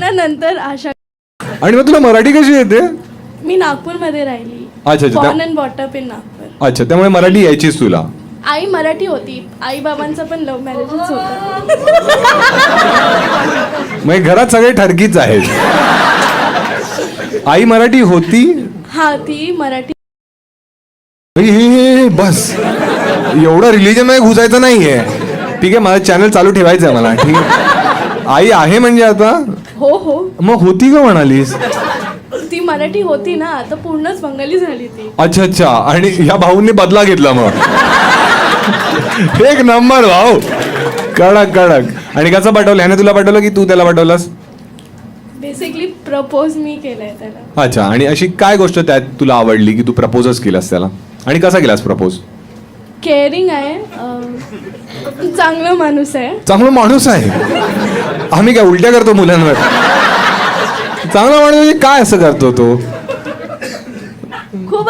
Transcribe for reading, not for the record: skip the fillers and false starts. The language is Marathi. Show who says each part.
Speaker 1: लग्नानंतर आशा.
Speaker 2: आणि मग तुला मराठी कशी येते?
Speaker 1: मी नागपूरमध्ये राहिली.
Speaker 2: अच्छा अच्छा
Speaker 1: born and brought up in Nagpur.
Speaker 2: अच्छा, त्यामुळे मराठी यायचीच तुला.
Speaker 1: आई मराठी होती. आई बाबांचं पण लव्ह मॅरेजच होतं.
Speaker 2: मग घरात सगळे ठरकीच आहेत. आई मराठी होती.
Speaker 1: हा, ती मराठी.
Speaker 2: हे बस, एवढं रिलीजन मध्ये घुसायचं नाहीये. ठीक आहे, माझं चॅनल चालू ठेवायचंय मला. ठीक आहे, आई आहे म्हणजे आता.
Speaker 1: हो हो.
Speaker 2: मग होती का म्हणालीस?
Speaker 1: ती मराठी होती ना, आता पूर्णच बंगाली झाली ती.
Speaker 2: अच्छा अच्छा. आणि ह्या भाऊंनी बदला घेतला मग. एक नंबर भाऊ, कडक कडक. आणि कसं पाठवलं? ह्याने तुला पाठवलं की तू त्याला पाठवलास?
Speaker 1: बेसिकली प्रपोज मी केलंय त्याला.
Speaker 2: अच्छा. आणि अशी काय गोष्ट त्यात तुला आवडली की तू प्रपोजच केलास त्याला? आणि कसा केलास प्रपोज?
Speaker 1: केअरिंग आहे, चांगला माणूस आहे.
Speaker 2: चांगला माणूस आहे. आम्ही काय उलट्या करतो मुलांवर? चांगला माणूस म्हणजे काय असं करतो तो?
Speaker 1: खूप